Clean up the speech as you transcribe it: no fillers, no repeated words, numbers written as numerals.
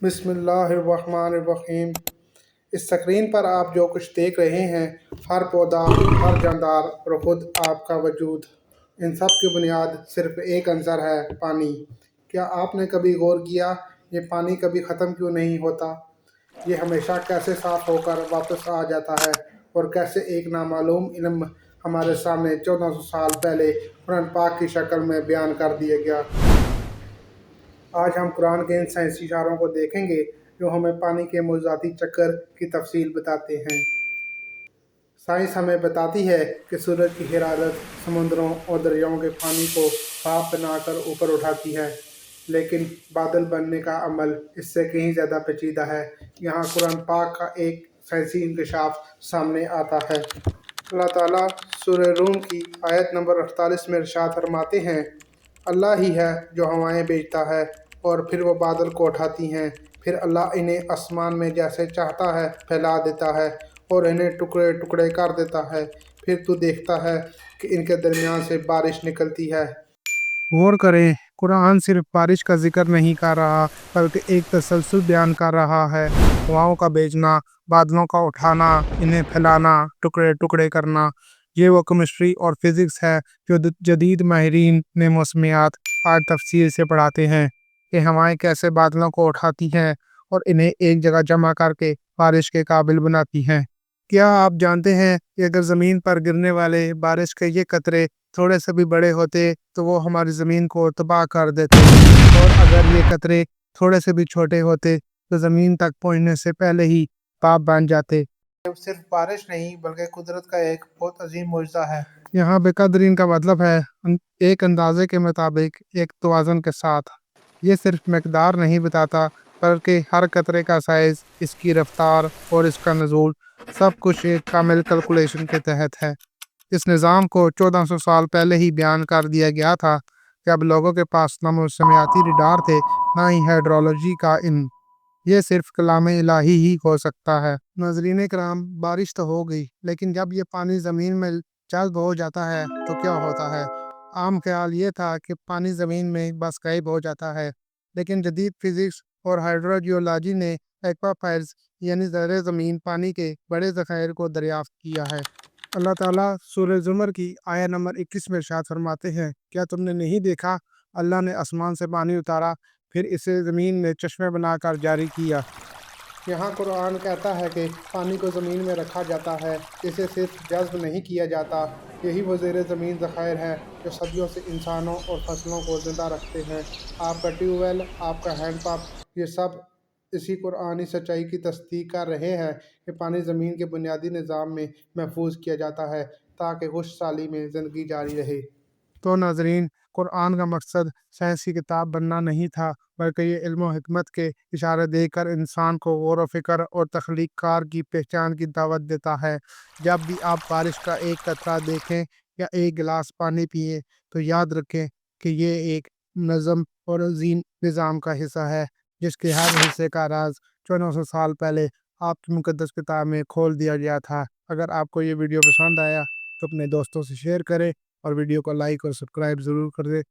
بسم اللہ الرحمن الرحیم۔ اس سکرین پر آپ جو کچھ دیکھ رہے ہیں، ہر پودا، ہر جاندار اور خود آپ کا وجود، ان سب کی بنیاد صرف ایک عنصر ہے: پانی۔ کیا آپ نے کبھی غور کیا یہ پانی کبھی ختم کیوں نہیں ہوتا؟ یہ ہمیشہ کیسے صاف ہو کر واپس آ جاتا ہے، اور کیسے ایک نامعلوم علم ہمارے سامنے 1400 سال پہلے قرآن پاک کی شکل میں بیان کر دیا گیا؟ آج ہم قرآن کے ان سائنسی اشاروں کو دیکھیں گے جو ہمیں پانی کے موجوداتی چکر کی تفصیل بتاتے ہیں۔ سائنس ہمیں بتاتی ہے کہ سورج کی حرارت سمندروں اور دریاؤں کے پانی کو بھاپ بنا کر اوپر اٹھاتی ہے، لیکن بادل بننے کا عمل اس سے کہیں زیادہ پیچیدہ ہے۔ یہاں قرآن پاک کا ایک سائنسی انکشاف سامنے آتا ہے۔ اللہ تعالیٰ سورہ روم کی آیت نمبر 48 میں ارشاد فرماتے ہیں: اللہ ہی ہے جو ہوائیں بھیجتا ہے اور پھر وہ بادل کو اٹھاتی ہیں، پھر اللہ انہیں آسمان میں جیسے چاہتا ہے پھیلا دیتا ہے اور انہیں ٹکڑے ٹکڑے کر دیتا ہے، پھر تو دیکھتا ہے کہ ان کے درمیان سے بارش نکلتی ہے۔ غور کریں، قرآن صرف بارش کا ذکر نہیں کر رہا بلکہ ایک تسلسل بیان کر رہا ہے۔ ہواؤں کا بھیجنا، بادلوں کا اٹھانا، انہیں پھیلانا، ٹکڑے ٹکڑے کرنا، یہ وہ کیمسٹری اور فزکس ہے جو جدید ماہرین نے موسمیات آج تفصیل سے پڑھاتے ہیں کہ ہوائیں کیسے بادلوں کو اٹھاتی ہیں اور انہیں ایک جگہ جمع کر کے بارش کے قابل بناتی ہیں۔ کیا آپ جانتے ہیں کہ اگر زمین پر گرنے والے بارش کے یہ قطرے تھوڑے سے بھی بڑے ہوتے تو وہ ہماری زمین کو تباہ کر دیتے، اور اگر یہ قطرے تھوڑے سے بھی چھوٹے ہوتے تو زمین تک پہنچنے سے پہلے ہی پاپ بن جاتے۔ صرف بارش نہیں بلکہ قدرت کا ایک بہت عظیم معجزہ ہے۔ یہاں بے قدرین کا مطلب ہے ایک اندازے کے مطابق، ایک توازن کے ساتھ۔ یہ صرف مقدار نہیں بتاتا بلکہ ہر قطرے کا سائز، اس کی رفتار اور اس کا نزول، سب کچھ ایک کامل کیلکولیشن کے تحت ہے۔ اس نظام کو 1400 سال پہلے ہی بیان کر دیا گیا تھا کہ اب لوگوں کے پاس نہ موسمیاتی ریڈار تھے نہ ہی ہائیڈرولوجی کا علم۔ یہ صرف کلام الہی ہی ہو سکتا ہے۔ ناظرین کرام، بارش تو ہو گئی، لیکن جب یہ پانی زمین میں جذب ہو جاتا ہے تو کیا ہوتا ہے؟ عام خیال یہ تھا کہ پانی زمین میں بس غائب ہو جاتا ہے، لیکن جدید فزکس اور ہائیڈروجیولوجی نے ایکوافائرز یعنی زیر زمین پانی کے بڑے ذخائر کو دریافت کیا ہے۔ اللہ تعالیٰ سورہ زمر کی آیت نمبر 21 میں ارشاد فرماتے ہیں: کیا تم نے نہیں دیکھا اللہ نے آسمان سے پانی اتارا، پھر اسے زمین میں چشمے بنا کر جاری کیا۔ یہاں قرآن کہتا ہے کہ پانی کو زمین میں رکھا جاتا ہے، اسے صرف جذب نہیں کیا جاتا۔ یہی وہ زیر زمین ذخائر ہیں جو صدیوں سے انسانوں اور فصلوں کو زندہ رکھتے ہیں۔ آپ کا ٹیوب ویل، آپ کا ہینڈ پمپ، یہ سب اسی قرآنی سچائی کی تصدیق کر رہے ہیں کہ پانی زمین کے بنیادی نظام میں محفوظ کیا جاتا ہے تاکہ خشک سالی میں زندگی جاری رہے۔ تو ناظرین، قرآن کا مقصد سائنسی کتاب بننا نہیں تھا بلکہ یہ علم و حکمت کے اشارے دے کر انسان کو غور و فکر اور تخلیق کار کی پہچان کی دعوت دیتا ہے۔ جب بھی آپ بارش کا ایک قطرہ دیکھیں یا ایک گلاس پانی پئیں تو یاد رکھیں کہ یہ ایک منظم اور عظیم نظام کا حصہ ہے جس کے ہر حصے کا راز 1400 سال پہلے آپ کی مقدس کتاب میں کھول دیا گیا تھا۔ اگر آپ کو یہ ویڈیو پسند آیا تو اپنے دوستوں سے شیئر کریں اور ویڈیو کو لائک اور سبسکرائب ضرور کر دیں۔